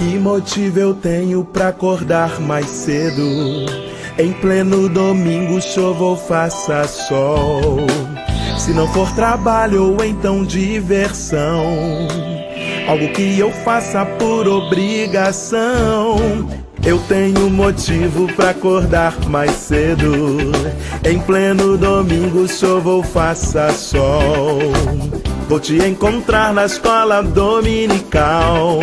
Que motivo eu tenho pra acordar mais cedo? Em pleno domingo, chova ou faça sol. Se não for trabalho ou então diversão, algo que eu faça por obrigação. Eu tenho motivo pra acordar mais cedo. Em pleno domingo, chova ou faça sol. Vou te encontrar na escola dominical,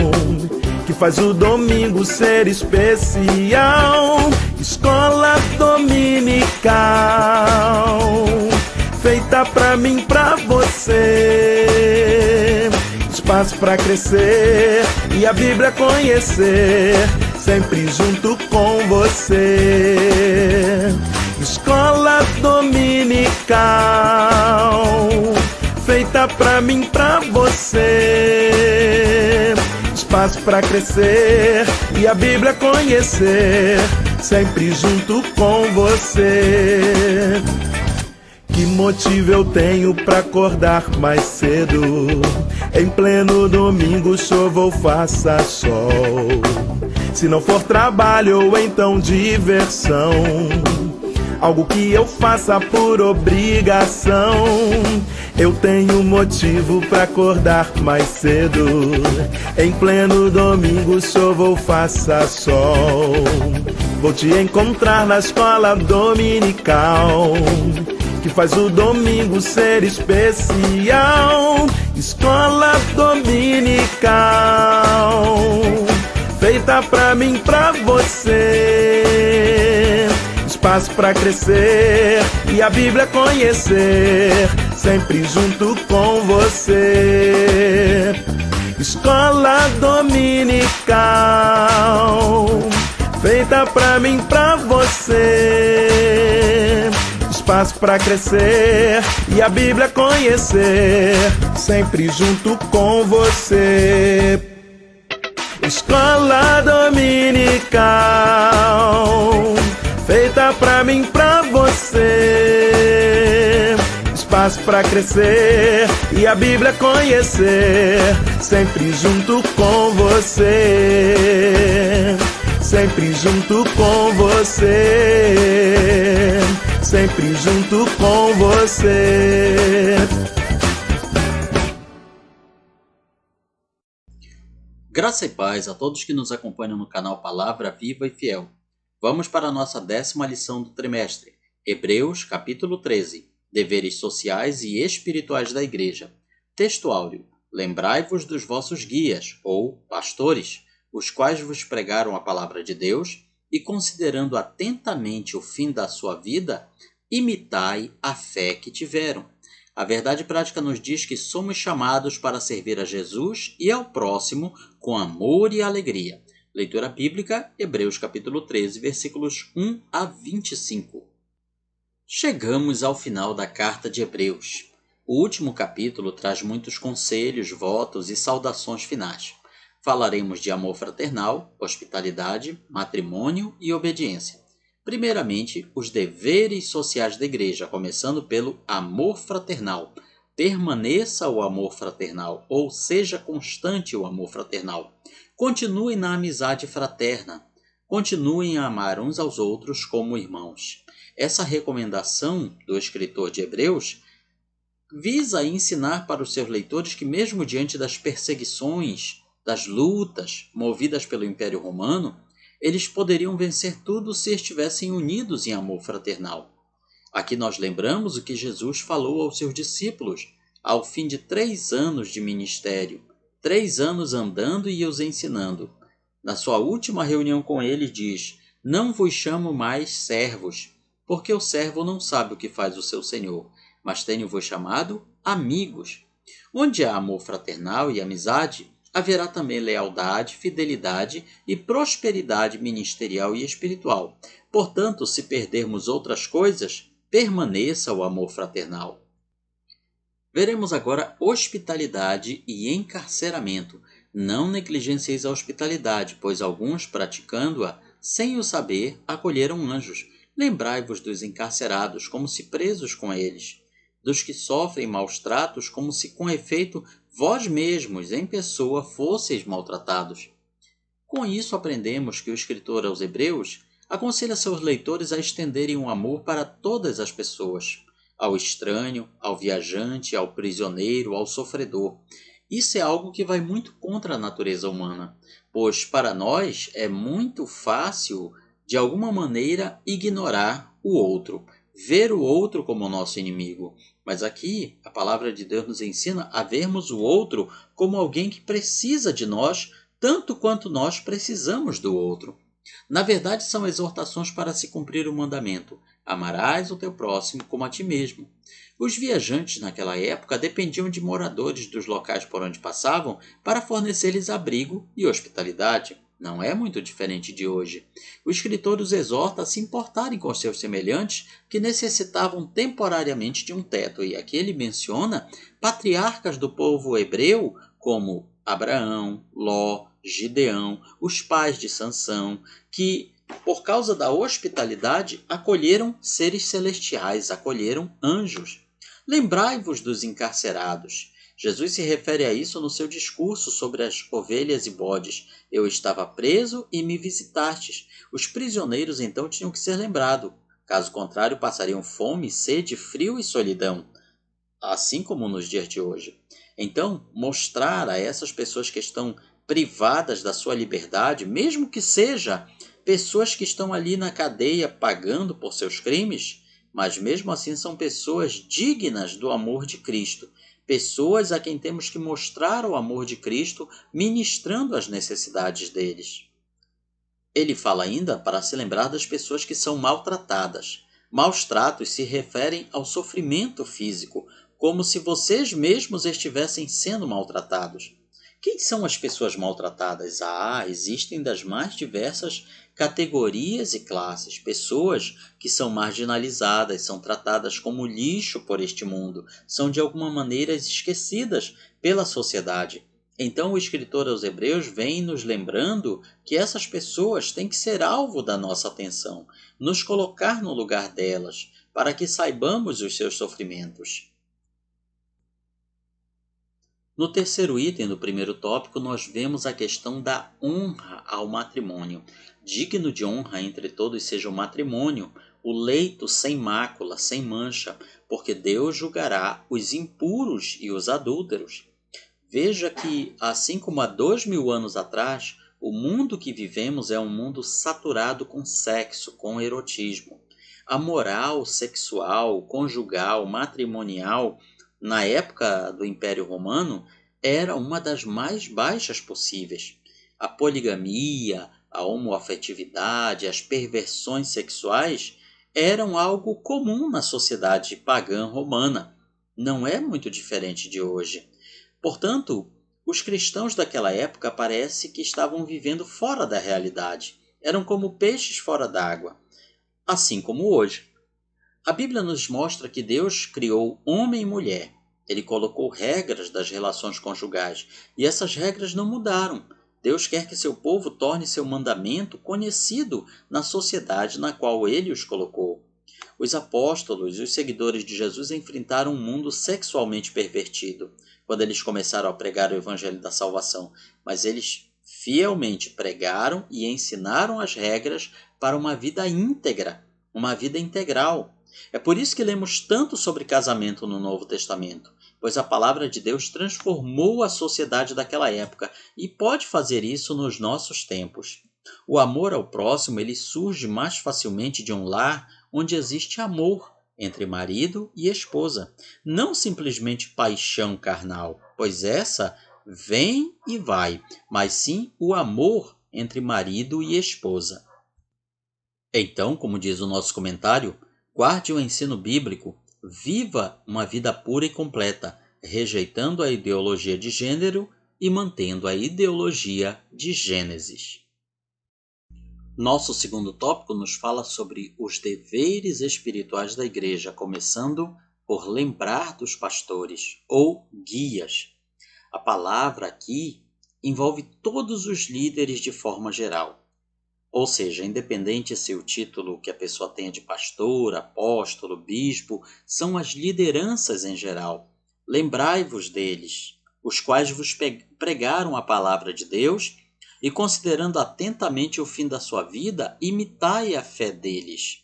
que faz o domingo ser especial. Escola dominical, feita pra mim, pra você. Espaço pra crescer e a Bíblia conhecer, sempre junto com você. Escola dominical, feita pra mim, pra você. Espaço pra crescer e a Bíblia conhecer, sempre junto com você. Que motivo eu tenho pra acordar mais cedo? Em pleno domingo, chova ou faça sol. Se não for trabalho ou então diversão, algo que eu faça por obrigação. Eu tenho motivo pra acordar mais cedo. Em pleno domingo, chova ou faça sol. Vou te encontrar na escola dominical, que faz o domingo ser especial. Escola dominical, feita pra mim, pra você. Espaço pra crescer e a Bíblia conhecer, sempre junto com você. Escola dominical, feita pra mim, pra você. Espaço pra crescer e a Bíblia conhecer, sempre junto com você. Escola dominical, feita pra mim, pra você. Espaço pra crescer e a Bíblia conhecer, sempre junto com você. Sempre junto com você. Sempre junto com você. Graça e paz a todos que nos acompanham no canal Palavra Viva e Fiel. Vamos para a nossa 10ª lição do trimestre, Hebreus, capítulo 13, Deveres sociais e espirituais da Igreja. Texto áureo: Lembrai-vos dos vossos guias, ou pastores, os quais vos pregaram a palavra de Deus, e considerando atentamente o fim da sua vida, imitai a fé que tiveram. A verdade prática nos diz que somos chamados para servir a Jesus e ao próximo com amor e alegria. Leitura bíblica, Hebreus capítulo 13, versículos 1 a 25. Chegamos ao final da carta de Hebreus. O último capítulo traz muitos conselhos, votos e saudações finais. Falaremos de amor fraternal, hospitalidade, matrimônio e obediência. Primeiramente, os deveres sociais da igreja, começando pelo amor fraternal. Permaneça o amor fraternal, ou seja constante o amor fraternal. Continuem na amizade fraterna. Continuem a amar uns aos outros como irmãos. Essa recomendação do escritor de Hebreus visa ensinar para os seus leitores que, mesmo diante das perseguições, das lutas movidas pelo Império Romano, eles poderiam vencer tudo se estivessem unidos em amor fraternal. Aqui nós lembramos o que Jesus falou aos seus discípulos ao fim de 3 anos de ministério, 3 anos andando e os ensinando. Na sua última reunião com eles diz: Não vos chamo mais servos, porque o servo não sabe o que faz o seu senhor, mas tenho-vos chamado amigos. Onde há amor fraternal e amizade, haverá também lealdade, fidelidade e prosperidade ministerial e espiritual. Portanto, se perdermos outras coisas, permaneça o amor fraternal. Veremos agora hospitalidade e encarceramento. Não negligencieis a hospitalidade, pois alguns, praticando-a, sem o saber, acolheram anjos. Lembrai-vos dos encarcerados, como se presos com eles, dos que sofrem maus tratos, como se com efeito vós mesmos, em pessoa, fosseis maltratados. Com isso, aprendemos que o escritor aos Hebreus aconselha seus leitores a estenderem o amor para todas as pessoas, ao estranho, ao viajante, ao prisioneiro, ao sofredor. Isso é algo que vai muito contra a natureza humana, pois para nós é muito fácil, de alguma maneira, ignorar o outro, ver o outro como nosso inimigo. Mas aqui a palavra de Deus nos ensina a vermos o outro como alguém que precisa de nós, tanto quanto nós precisamos do outro. Na verdade, são exortações para se cumprir o mandamento: amarás o teu próximo como a ti mesmo. Os viajantes naquela época dependiam de moradores dos locais por onde passavam para fornecer-lhes abrigo e hospitalidade. Não é muito diferente de hoje. O escritor os exorta a se importarem com seus semelhantes que necessitavam temporariamente de um teto, e aqui ele menciona patriarcas do povo hebreu como Abraão, Ló, Gideão, os pais de Sansão, que, por causa da hospitalidade, acolheram seres celestiais, acolheram anjos. Lembrai-vos dos encarcerados. Jesus se refere a isso no seu discurso sobre as ovelhas e bodes. Eu estava preso e me visitastes. Os prisioneiros então tinham que ser lembrados. Caso contrário, passariam fome, sede, frio e solidão, assim como nos dias de hoje. Então, mostrar a essas pessoas que estão privadas da sua liberdade, mesmo que seja pessoas que estão ali na cadeia pagando por seus crimes, mas mesmo assim são pessoas dignas do amor de Cristo, pessoas a quem temos que mostrar o amor de Cristo, ministrando as necessidades deles. Ele fala ainda para se lembrar das pessoas que são maltratadas. Maus tratos se referem ao sofrimento físico, como se vocês mesmos estivessem sendo maltratados. Quem são as pessoas maltratadas? Existem das mais diversas categorias e classes. Pessoas que são marginalizadas, são tratadas como lixo por este mundo, são de alguma maneira esquecidas pela sociedade. Então o escritor aos Hebreus vem nos lembrando que essas pessoas têm que ser alvo da nossa atenção, nos colocar no lugar delas, para que saibamos os seus sofrimentos. No terceiro item do primeiro tópico, nós vemos a questão da honra ao matrimônio. Digno de honra entre todos seja o matrimônio, o leito sem mácula, sem mancha, porque Deus julgará os impuros e os adúlteros. Veja que, assim como há 2000 anos atrás, o mundo que vivemos é um mundo saturado com sexo, com erotismo. A moral sexual, conjugal, matrimonial, na época do Império Romano, era uma das mais baixas possíveis. A poligamia, a homoafetividade, as perversões sexuais eram algo comum na sociedade pagã romana. Não é muito diferente de hoje. Portanto, os cristãos daquela época parece que estavam vivendo fora da realidade. Eram como peixes fora d'água, assim como hoje. A Bíblia nos mostra que Deus criou homem e mulher. Ele colocou regras das relações conjugais e essas regras não mudaram. Deus quer que seu povo torne seu mandamento conhecido na sociedade na qual ele os colocou. Os apóstolos e os seguidores de Jesus enfrentaram um mundo sexualmente pervertido quando eles começaram a pregar o evangelho da salvação, mas eles fielmente pregaram e ensinaram as regras para uma vida íntegra, uma vida integral. É por isso que lemos tanto sobre casamento no Novo Testamento, pois a palavra de Deus transformou a sociedade daquela época e pode fazer isso nos nossos tempos. O amor ao próximo ele surge mais facilmente de um lar onde existe amor entre marido e esposa, não simplesmente paixão carnal, pois essa vem e vai, mas sim o amor entre marido e esposa. Então, como diz o nosso comentário, guarde o ensino bíblico, viva uma vida pura e completa, rejeitando a ideologia de gênero e mantendo a ideologia de Gênesis. Nosso segundo tópico nos fala sobre os deveres espirituais da igreja, começando por lembrar dos pastores ou guias. A palavra aqui envolve todos os líderes de forma geral. Ou seja, independente se o título que a pessoa tenha de pastor, apóstolo, bispo, são as lideranças em geral. Lembrai-vos deles, os quais vos pregaram a palavra de Deus e considerando atentamente o fim da sua vida, imitai a fé deles.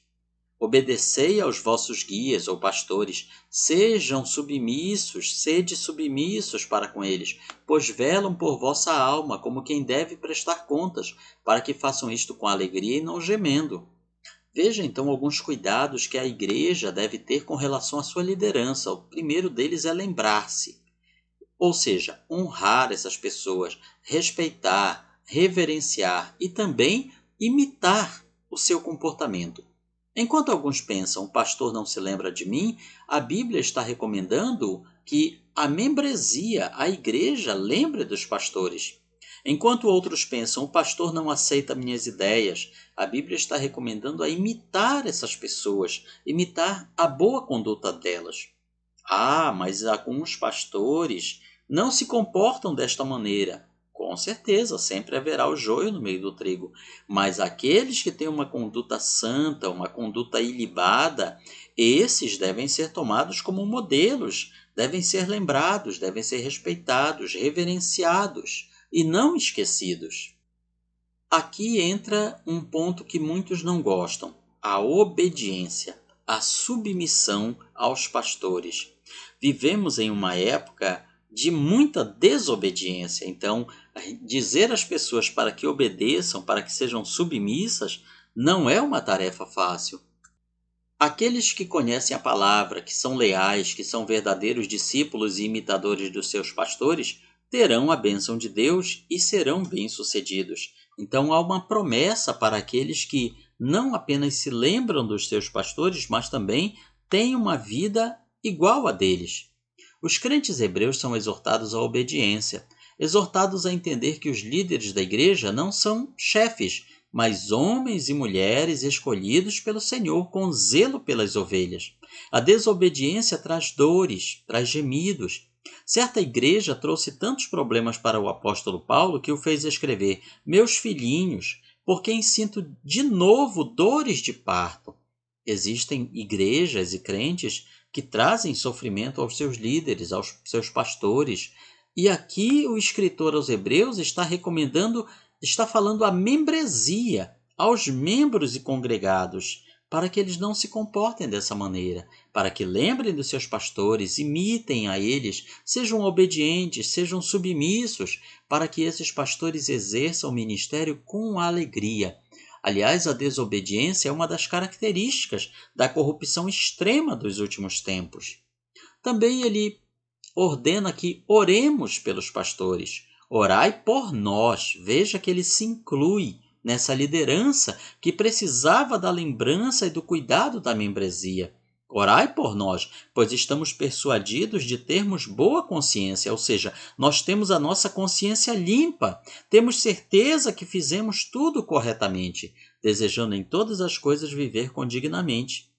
Obedecei aos vossos guias ou pastores, sede submissos para com eles, pois velam por vossa alma como quem deve prestar contas, para que façam isto com alegria e não gemendo. Veja então alguns cuidados que a igreja deve ter com relação à sua liderança. O primeiro deles é lembrar-se, ou seja, honrar essas pessoas, respeitar, reverenciar e também imitar o seu comportamento. Enquanto alguns pensam, o pastor não se lembra de mim, a Bíblia está recomendando que a membresia, a igreja, lembre dos pastores. Enquanto outros pensam, o pastor não aceita minhas ideias, a Bíblia está recomendando a imitar essas pessoas, imitar a boa conduta delas. Ah, mas alguns pastores não se comportam desta maneira. Com certeza, sempre haverá o joio no meio do trigo. Mas aqueles que têm uma conduta santa, uma conduta ilibada, esses devem ser tomados como modelos, devem ser lembrados, devem ser respeitados, reverenciados e não esquecidos. Aqui entra um ponto que muitos não gostam: a obediência, a submissão aos pastores. Vivemos em uma época de muita desobediência, então dizer às pessoas para que obedeçam, para que sejam submissas, não é uma tarefa fácil. Aqueles que conhecem a palavra, que são leais, que são verdadeiros discípulos e imitadores dos seus pastores, terão a bênção de Deus e serão bem-sucedidos. Então há uma promessa para aqueles que não apenas se lembram dos seus pastores, mas também têm uma vida igual a deles. Os crentes hebreus são exortados à obediência, exortados a entender que os líderes da igreja não são chefes, mas homens e mulheres escolhidos pelo Senhor com zelo pelas ovelhas. A desobediência traz dores, traz gemidos. Certa igreja trouxe tantos problemas para o apóstolo Paulo que o fez escrever: meus filhinhos, por quem sinto de novo dores de parto. Existem igrejas e crentes que trazem sofrimento aos seus líderes, aos seus pastores. E aqui o escritor aos Hebreus está falando a membresia, aos membros e congregados, para que eles não se comportem dessa maneira, para que lembrem dos seus pastores, imitem a eles, sejam obedientes, sejam submissos, para que esses pastores exerçam o ministério com alegria. Aliás, a desobediência é uma das características da corrupção extrema dos últimos tempos. Também ele ordena que oremos pelos pastores. Orai por nós. Veja que ele se inclui nessa liderança que precisava da lembrança e do cuidado da membresia. Orai por nós, pois estamos persuadidos de termos boa consciência, ou seja, nós temos a nossa consciência limpa, temos certeza que fizemos tudo corretamente, desejando em todas as coisas viver condignamente.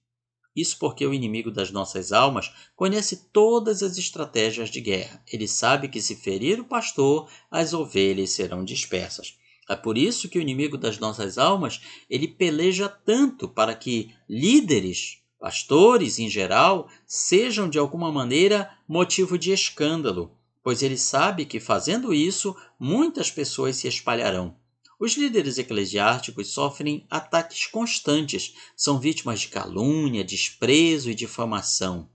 Isso porque o inimigo das nossas almas conhece todas as estratégias de guerra. Ele sabe que se ferir o pastor, as ovelhas serão dispersas. É por isso que o inimigo das nossas almas, ele peleja tanto para que líderes, pastores em geral, sejam de alguma maneira motivo de escândalo, pois ele sabe que fazendo isso, muitas pessoas se espalharão. Os líderes eclesiásticos sofrem ataques constantes, são vítimas de calúnia, desprezo e difamação.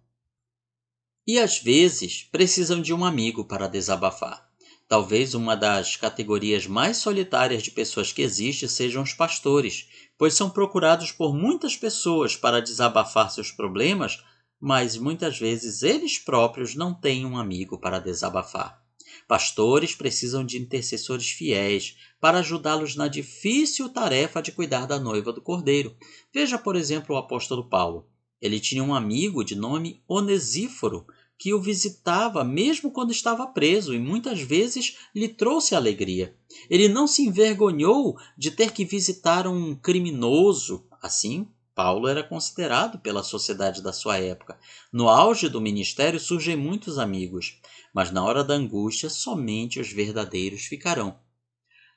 E às vezes precisam de um amigo para desabafar. Talvez uma das categorias mais solitárias de pessoas que existe sejam os pastores, pois são procurados por muitas pessoas para desabafar seus problemas, mas muitas vezes eles próprios não têm um amigo para desabafar. Pastores precisam de intercessores fiéis para ajudá-los na difícil tarefa de cuidar da noiva do Cordeiro. Veja, por exemplo, o apóstolo Paulo. Ele tinha um amigo de nome Onesíforo, que o visitava mesmo quando estava preso e muitas vezes lhe trouxe alegria. Ele não se envergonhou de ter que visitar um criminoso. Assim, Paulo era considerado pela sociedade da sua época. No auge do ministério surgem muitos amigos, mas na hora da angústia somente os verdadeiros ficarão.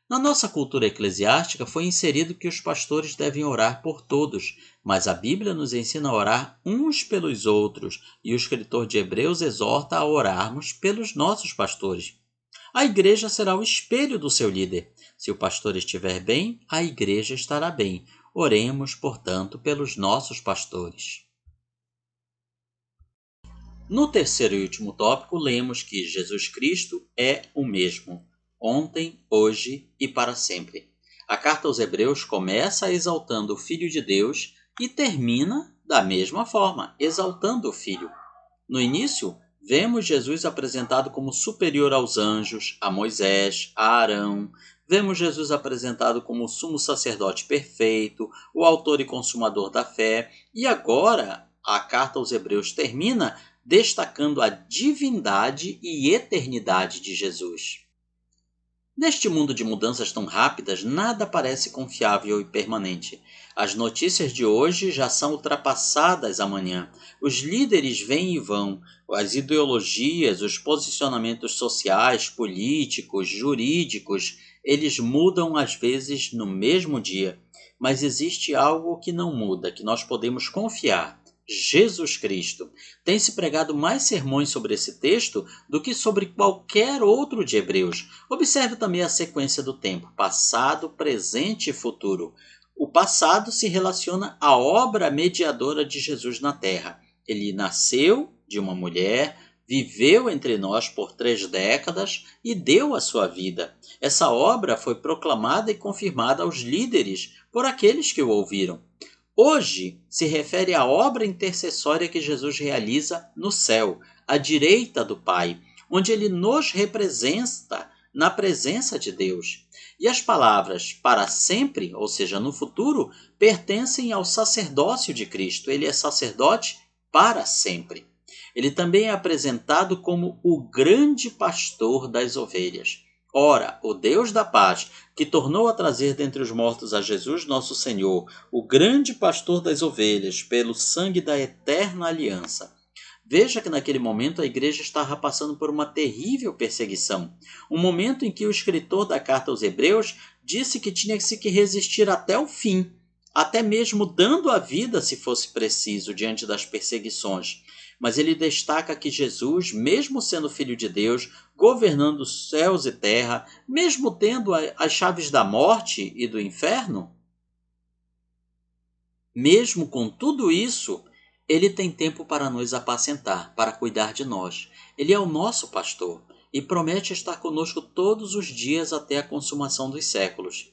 Na nossa cultura eclesiástica foi inserido que os pastores devem orar por todos, mas a Bíblia nos ensina a orar uns pelos outros e o escritor de Hebreus exorta a orarmos pelos nossos pastores. A igreja será o espelho do seu líder. Se o pastor estiver bem, a igreja estará bem. Oremos, portanto, pelos nossos pastores. No terceiro e último tópico, lemos que Jesus Cristo é o mesmo, ontem, hoje e para sempre. A carta aos Hebreus começa exaltando o Filho de Deus e termina da mesma forma, exaltando o Filho. No início, vemos Jesus apresentado como superior aos anjos, a Moisés, a Arão. Vemos Jesus apresentado como o sumo sacerdote perfeito, o autor e consumador da fé. E agora, a carta aos Hebreus termina destacando a divindade e eternidade de Jesus. Neste mundo de mudanças tão rápidas, nada parece confiável e permanente. As notícias de hoje já são ultrapassadas amanhã. Os líderes vêm e vão. As ideologias, os posicionamentos sociais, políticos, jurídicos, eles mudam às vezes no mesmo dia. Mas existe algo que não muda, que nós podemos confiar. Jesus Cristo. Tem-se pregado mais sermões sobre esse texto do que sobre qualquer outro de Hebreus. Observe também a sequência do tempo, passado, presente e futuro. O passado se relaciona à obra mediadora de Jesus na terra. Ele nasceu de uma mulher, viveu entre nós por 3 décadas e deu a sua vida. Essa obra foi proclamada e confirmada aos líderes por aqueles que o ouviram. Hoje se refere à obra intercessória que Jesus realiza no céu, à direita do Pai, onde ele nos representa na presença de Deus. E as palavras para sempre, ou seja, no futuro, pertencem ao sacerdócio de Cristo. Ele é sacerdote para sempre. Ele também é apresentado como o grande pastor das ovelhas. Ora, o Deus da paz, que tornou a trazer dentre os mortos a Jesus nosso Senhor, o grande pastor das ovelhas, pelo sangue da eterna aliança. Veja que naquele momento a igreja estava passando por uma terrível perseguição. Um momento em que o escritor da carta aos Hebreus disse que tinha-se que resistir até o fim, até mesmo dando a vida se fosse preciso diante das perseguições. Mas ele destaca que Jesus, mesmo sendo Filho de Deus, governando os céus e terra, mesmo tendo as chaves da morte e do inferno, mesmo com tudo isso, ele tem tempo para nos apacentar, para cuidar de nós. Ele é o nosso pastor e promete estar conosco todos os dias até a consumação dos séculos.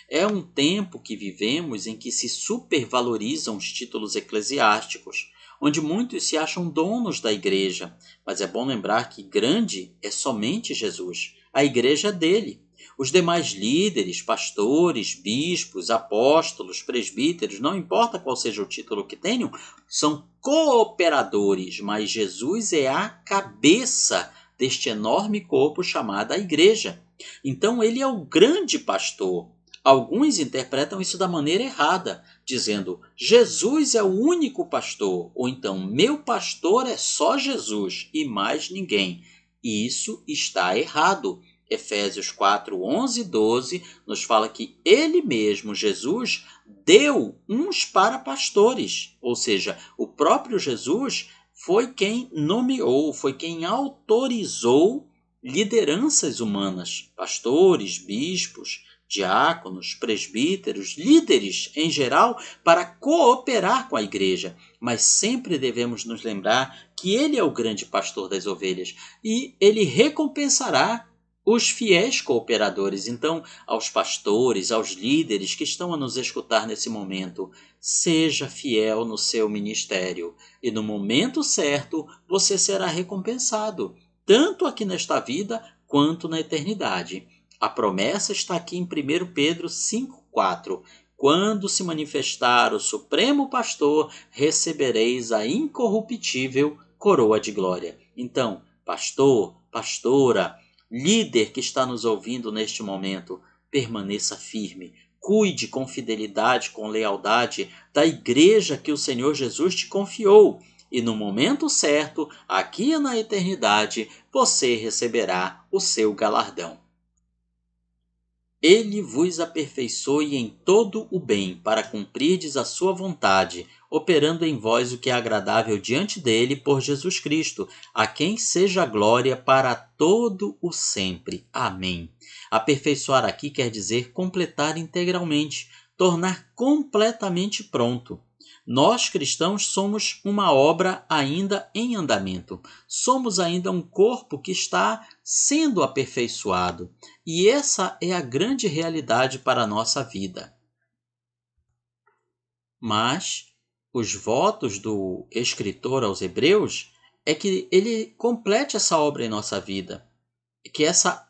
É um tempo que vivemos em que se supervalorizam os títulos eclesiásticos, onde muitos se acham donos da igreja, mas é bom lembrar que grande é somente Jesus. A igreja é dele. Os demais líderes, pastores, bispos, apóstolos, presbíteros, não importa qual seja o título que tenham, são cooperadores, mas Jesus é a cabeça deste enorme corpo chamado a igreja. Então ele é o grande pastor. Alguns interpretam isso da maneira errada, dizendo Jesus é o único pastor, ou então meu pastor é só Jesus e mais ninguém. E isso está errado. Efésios 4, 11 e 12 nos fala que ele mesmo, Jesus, deu uns para pastores, ou seja, o próprio Jesus foi quem nomeou, foi quem autorizou lideranças humanas, pastores, bispos, diáconos, presbíteros, líderes em geral, para cooperar com a igreja. Mas sempre devemos nos lembrar que ele é o grande pastor das ovelhas e ele recompensará os fiéis cooperadores. Então, aos pastores, aos líderes que estão a nos escutar nesse momento, seja fiel no seu ministério e no momento certo você será recompensado, tanto aqui nesta vida quanto na eternidade. A promessa está aqui em 1 Pedro 5,4. Quando se manifestar o Supremo Pastor, recebereis a incorruptível coroa de glória. Então, pastor, pastora, líder que está nos ouvindo neste momento, permaneça firme. Cuide com fidelidade, com lealdade da igreja que o Senhor Jesus te confiou. E no momento certo, aqui na eternidade, você receberá o seu galardão. Ele vos aperfeiçoe em todo o bem, para cumprirdes a sua vontade, operando em vós o que é agradável diante dele por Jesus Cristo, a quem seja a glória para todo o sempre. Amém. Aperfeiçoar aqui quer dizer completar integralmente, tornar completamente pronto. Nós, cristãos, somos uma obra ainda em andamento. Somos ainda um corpo que está sendo aperfeiçoado. E essa é a grande realidade para a nossa vida. Mas os votos do escritor aos Hebreus é que ele complete essa obra em nossa vida. Que essa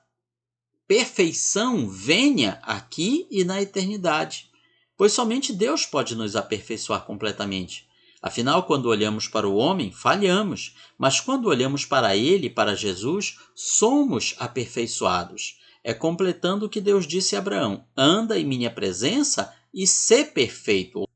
perfeição venha aqui e na eternidade. Pois somente Deus pode nos aperfeiçoar completamente. Afinal, quando olhamos para o homem, falhamos, mas quando olhamos para ele, para Jesus, somos aperfeiçoados. É completando o que Deus disse a Abraão: anda em minha presença e sê perfeito.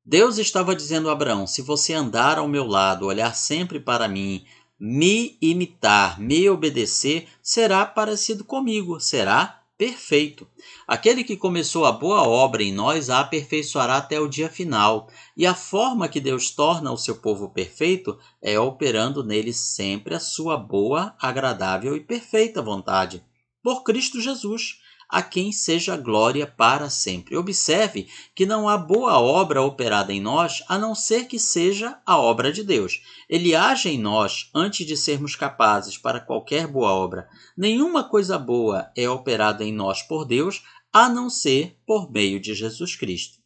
Deus estava dizendo a Abraão: se você andar ao meu lado, olhar sempre para mim, me imitar, me obedecer, será parecido comigo, será perfeito. Aquele que começou a boa obra em nós a aperfeiçoará até o dia final. E a forma que Deus torna o seu povo perfeito é operando nele sempre a sua boa, agradável e perfeita vontade. Por Cristo Jesus, a quem seja glória para sempre. Observe que não há boa obra operada em nós, a não ser que seja a obra de Deus. Ele age em nós antes de sermos capazes para qualquer boa obra. Nenhuma coisa boa é operada em nós por Deus, a não ser por meio de Jesus Cristo.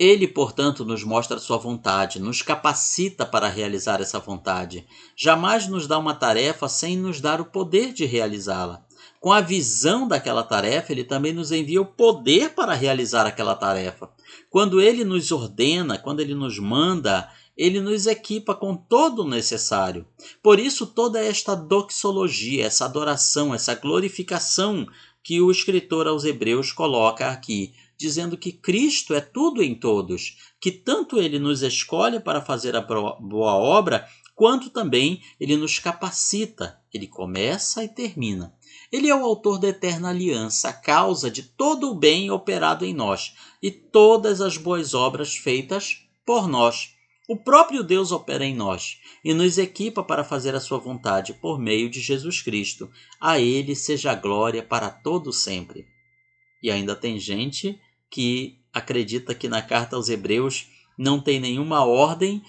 Ele, portanto, nos mostra sua vontade, nos capacita para realizar essa vontade. Jamais nos dá uma tarefa sem nos dar o poder de realizá-la. Com a visão daquela tarefa, ele também nos envia o poder para realizar aquela tarefa. Quando ele nos ordena, quando ele nos manda, ele nos equipa com todo o necessário. Por isso, toda esta doxologia, essa adoração, essa glorificação que o escritor aos Hebreus coloca aqui, dizendo que Cristo é tudo em todos, que tanto ele nos escolhe para fazer a boa obra, quanto também ele nos capacita. Ele começa e termina. Ele é o autor da eterna aliança, a causa de todo o bem operado em nós e todas as boas obras feitas por nós. O próprio Deus opera em nós e nos equipa para fazer a sua vontade por meio de Jesus Cristo. A ele seja a glória para todo sempre. E ainda tem gente que acredita que na carta aos Hebreus não tem nenhuma ordem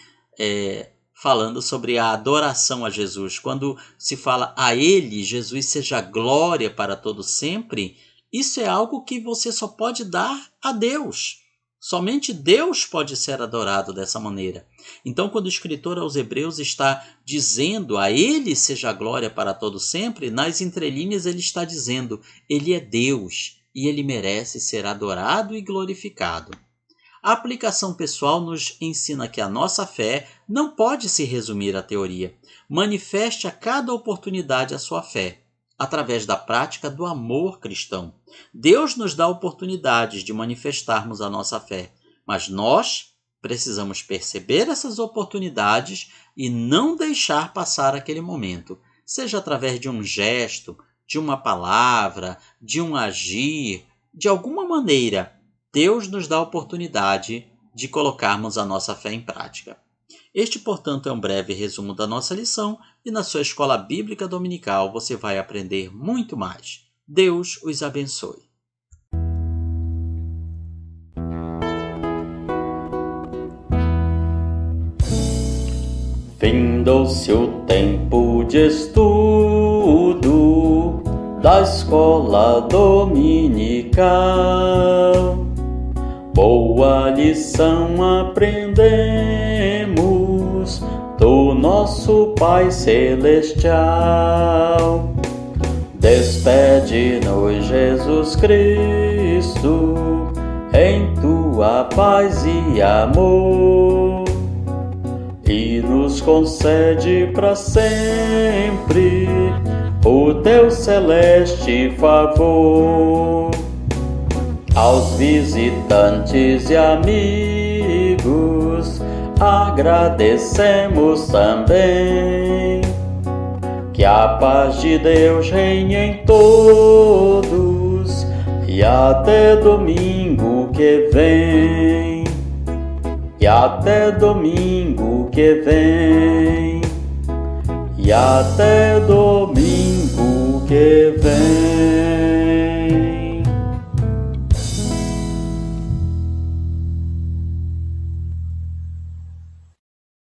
falando sobre a adoração a Jesus. Quando se fala a ele, Jesus seja glória para todo sempre, isso é algo que você só pode dar a Deus. Somente Deus pode ser adorado dessa maneira. Então, quando o escritor aos Hebreus está dizendo a ele seja glória para todo sempre, nas entrelinhas ele está dizendo, ele é Deus e ele merece ser adorado e glorificado. A aplicação pessoal nos ensina que a nossa fé não pode se resumir à teoria. Manifeste a cada oportunidade a sua fé, através da prática do amor cristão. Deus nos dá oportunidades de manifestarmos a nossa fé, mas nós precisamos perceber essas oportunidades e não deixar passar aquele momento, seja através de um gesto, de uma palavra, de um agir, de alguma maneira. Deus nos dá a oportunidade de colocarmos a nossa fé em prática. Este, portanto, é um breve resumo da nossa lição e na sua escola bíblica dominical você vai aprender muito mais. Deus os abençoe. Findou-se o tempo de estudo da escola dominical. Boa lição aprendemos do nosso Pai Celestial. Despede-nos, Jesus Cristo, em tua paz e amor, e nos concede para sempre o teu celeste favor. Aos visitantes e amigos agradecemos também, Que a paz de Deus reine em todos, e até domingo que vem. E até domingo que vem. E até domingo que vem.